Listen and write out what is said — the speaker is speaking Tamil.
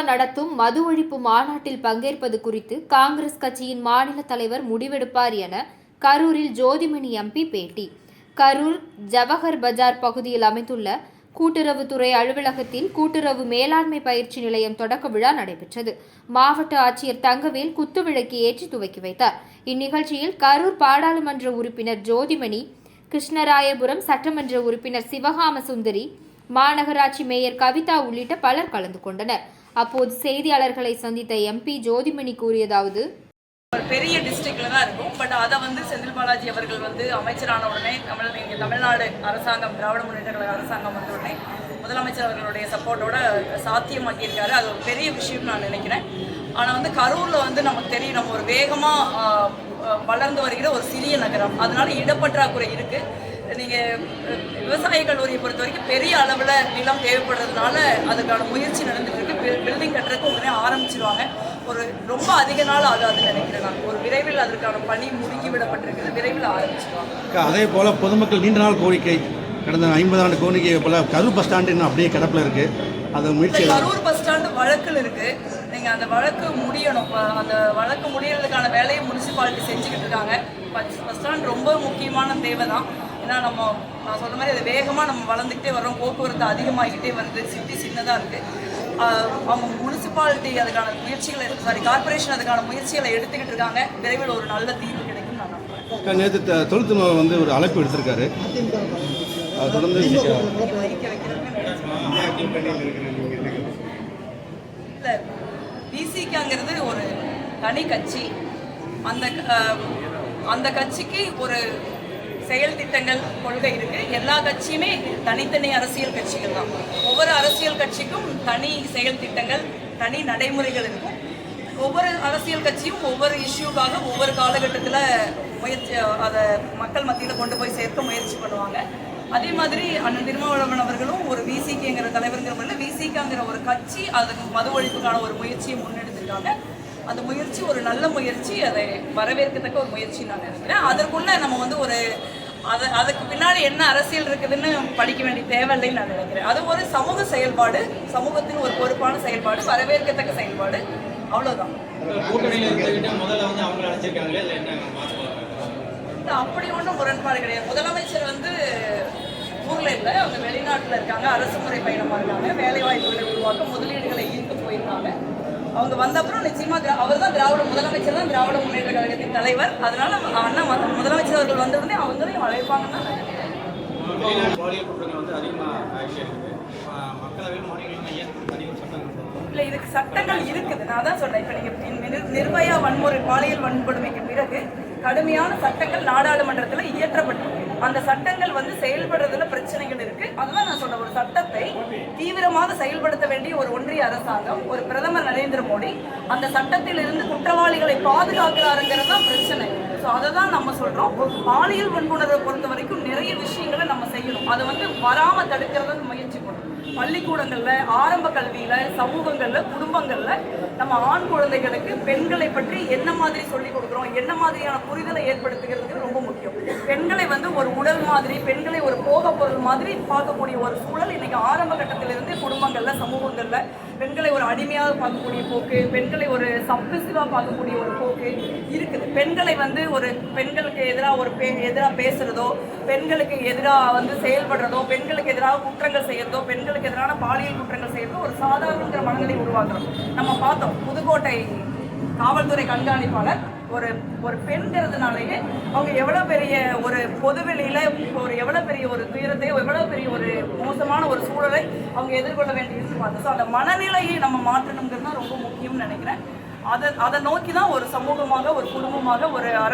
நடத்தும் மது ஒழிப்பு மாநாட்டில் பங்கேற்பது குறித்து காங்கிரஸ் கட்சியின் மாநில தலைவர் முடிவெடுப்பார் என கரூரில் ஜோதிமணி எம்பி பேட்டி. கரூர் ஜவஹர் பஜார் பகுதியில் அமைந்துள்ள கூட்டுறவுத்துறை அலுவலகத்தில் கூட்டுறவு மேலாண்மை பயிற்சி நிலையம் தொடக்க விழா நடைபெற்றது. மாவட்ட ஆட்சியர் தங்கவேல் குத்துவிளக்கு ஏற்றி துவக்கி வைத்தார். இந்நிகழ்ச்சியில் கரூர் பாராளுமன்ற உறுப்பினர் ஜோதிமணி, கிருஷ்ணராயபுரம் சட்டமன்ற உறுப்பினர் சிவகாம சுந்தரி, மாநகராட்சி மேயர் கவிதா உள்ளிட்ட பலர் கலந்து கொண்டனர். அப்போது செய்தியாளர்களை சந்தித்த எம்பி ஜோதிமணி கூறியதாவது: ஒரு பெரிய டிஸ்ட்ரிக்ட்ல தான் இருக்கும். பட் அதை செந்தில் பாலாஜி அவர்கள் அமைச்சரான உடனே தமிழ்நாடு அரசாங்கம், திராவிட முன்னேற்ற கழக அரசாங்கம் வந்த உடனே முதலமைச்சர் அவர்களுடைய சப்போர்ட்டோட சாத்தியமாக்கியிருக்காரு. அது ஒரு பெரிய விஷயம் நான் நினைக்கிறேன். ஆனால் கரூரில் நமக்கு தெரியும், நம்ம ஒரு வேகமாக வளர்ந்து வருகிற ஒரு சிறிய நகரம். அதனால இடப்பற்றாக்குறை இருக்குது. நீங்கள் விவசாய கல்லூரியை பொறுத்த வரைக்கும் பெரிய அளவில் நிலம் தேவைப்படுறதுனால அதுக்கான முயற்சி நடந்துட்டு இருக்கு. பில்டிங் கட்டுறதுக்கு உடனே ஆரம்பிச்சிருவாங்க. ஒரு ரொம்ப அதிக நாள் ஆகாதுன்னு நினைக்கிறேன். நான் ஒரு விரைவில் அதற்கான பணி முடுக்கி விடப்பட்டிருக்குது. விரைவில் ஆரம்பிச்சிருவாங்க. அதே போல் பொதுமக்கள் நீண்ட நாள் கோரிக்கை, கடந்த 50 ஆண்டு கோரிக்கை போல் கரூர் பஸ் ஸ்டாண்டு இன்னும் அப்படியே கிடப்பில் இருக்குது. அது முயற்சி. கரூர் பஸ் ஸ்டாண்டு வழக்கில் இருக்குது. நீங்கள் அந்த வழக்கு முடியணும். அந்த வழக்கு முடியறதுக்கான வேலையை முனிசிபாலிட்டி செஞ்சுக்கிட்டு இருக்காங்க. பஸ் ஸ்டாண்ட் ரொம்ப முக்கியமான தேவை தான். ஏன்னா நான் சொன்ன மாதிரி அது வேகமாக நம்ம வளர்ந்துக்கிட்டே வரோம். போக்குவரத்து அதிகமாகிக்கிட்டே வருது. சிட்டி சின்னதாக இருக்குது. அவங்க முனிசிபாலிட்டி அதுக்கான முயற்சிகளை, கார்பரேஷன் அதுக்கான முயற்சிகளை எடுத்துக்கிட்டு இருக்காங்க. விரைவில் ஒரு நல்ல தீர்வு கிடைக்கும் நான் நம்புறேன். நேற்று தொழில்துறை ஒரு அழைப்பு எடுத்திருக்காரு. அது தொடர்ந்து இல்லை, பிசிகாங்கிறது ஒரு தனி கட்சி. அந்த கட்சிக்கு ஒரு செயல் திட்டங்கள், கொள்கை இருக்கு. எல்லா கட்சியுமே தனித்தனி அரசியல் கட்சிகள் தான். ஒவ்வொரு அரசியல் கட்சிக்கும் தனி செயல் திட்டங்கள், தனி நடைமுறைகள் இருக்கும். ஒவ்வொரு அரசியல் கட்சியும் ஒவ்வொரு இஷ்யூக்காக ஒவ்வொரு காலகட்டத்தில் முயற்சி, அதை மக்கள் மத்தியில் கொண்டு போய் சேர்க்க முயற்சி பண்ணுவாங்க. அதே மாதிரி அண்ணன் திருமாவளவன் அவர்களும் ஒரு விசிகேங்கிற தலைவருங்கிற முறையில் விசிகாங்கிற ஒரு கட்சி அதுக்கு மது ஒழிப்புக்கான ஒரு முயற்சியை முன்னெடுத்திருக்காங்க. அந்த முயற்சி ஒரு நல்ல முயற்சி. அதை வரவேற்கத்தக்க ஒரு முயற்சி நான் நினைக்கிறேன். அதற்குள்ள நம்ம ஒரு அதுக்கு பின்னாடி என்ன அரசியல் இருக்குதுன்னு படிக்க வேண்டிய தேவையில்லைன்னு நான் நினைக்கிறேன். அது ஒரு சமூக செயல்பாடு, சமூகத்தின் ஒரு பொறுப்பான செயல்பாடு, வரவேற்கத்தக்க செயல்பாடு. அவ்வளோதான். அப்படி ஒன்றும் முரண்பாடு கிடையாது. முதலமைச்சர் ஊரில் இல்லை, அவங்க வெளிநாட்டில் இருக்காங்க. அரசு முறை பயணமாக இருக்காங்க. வேலைவாய்ப்புகளை உருவாக்க, முதலீடுகளை ஈர்க்க போயிருக்காங்க. அவங்க வந்த அப்புறம் நிச்சயமாக அவர் தான் முதலமைச்சர் தான் திராவிட முன்னேற்ற கழகத்தின் தலைவர். அதனால அண்ணா முதலமைச்சர் அவர்கள் வந்த உடனே அவங்களையும் அழைப்பாங்கன்னு தான் நினைக்கிறேன். இல்லை, இதுக்கு சட்டங்கள் இருக்குது. நான் தான் சொல்றேன். இப்போ நீங்கள் நிர்பயா வன்முறை, பாலியல் வன்கொடுமைக்கு பிறகு கடுமையான சட்டங்கள் நாடாளுமன்றத்தில் இயற்றப்பட்டிருக்கு. அந்த சட்டங்கள் செயல்படுறதுல பிரச்சனைகள் இருக்கு. அதெல்லாம் நான் சொல்றேன். ஒரு சட்டத்தை தீவிரமாக செயல்படுத்த வேண்டிய ஒரு ஒன்றிய அரசாங்கம், ஒரு பிரதமர் நரேந்திர மோடி அந்த சட்டத்தில் இருந்து குற்றவாளிகளை பாதுகாக்கிறாருங்கிறது தான் பிரச்சனை. ஸோ அதை தான் நம்ம சொல்றோம். பாலியல் வன்புணர்வை பொறுத்த வரைக்கும் நிறைய விஷயங்களை நம்ம செய்யணும். அதை வராம தடுக்கிறத முயற்சி பண்ணணும். பள்ளிக்கூடங்கள்ல, ஆரம்ப கல்வியில, சமூகங்கள்ல, குடும்பங்கள்ல நம்ம ஆண் குழந்தைகளுக்கு பெண்களை பற்றி என்ன மாதிரி சொல்லிக் கொடுக்குறோம், என்ன மாதிரியான புரிதலை ஏற்படுத்துகிறதுக்கு ரொம்ப முக்கியம். பெண்களை ஒரு உடல் மாதிரி, பெண்களை ஒரு போக பொருள் மாதிரி பார்க்கக்கூடிய ஒரு சூழல் இன்னைக்கு ஆரம்ப கட்டத்திலிருந்து குடும்பங்கள்ல, சமூகங்கள்ல பெண்களை ஒரு அடிமையாக பார்க்கக்கூடிய போக்கு, பெண்களை ஒரு சப்மிசிவா பார்க்கக்கூடிய ஒரு போக்கு இருக்குது. பெண்களை ஒரு பெண்களுக்கு எதிராக பேசுறதோ, பெண்களுக்கு எதிராக செயல்படுறதோ, பெண்களுக்கு எதிராக குற்றங்கள் செய்யறதோ, பெண்களுக்கு எதிரான பாலியல் குற்றங்கள் செய்யறதோ ஒரு சாதாரண மனநிலை உருவாக்குறோம். நம்ம பார்த்தோம், புதுக்கோட்டை காவல்துறை கண்காணிப்பாளர் ஒரு பெண்கிறதுனாலேயே அவங்க எவ்வளவு பெரிய ஒரு பொதுவெளியில எவ்வளவு பெரிய ஒரு துயரத்தை, எவ்வளவு பெரிய ஒரு மோசமான ஒரு சூழலை அவங்க எதிர்கொள்ள வேண்டியது பார்த்தோம். ஸோ அந்த மனநிலையை நம்ம மாற்றணுங்கிறது தான் ரொம்ப முக்கியம்னு நினைக்கிறேன். அதை நோக்கி தான் ஒரு சமூகமாக, ஒரு குடும்பமாக, ஒரு அரசு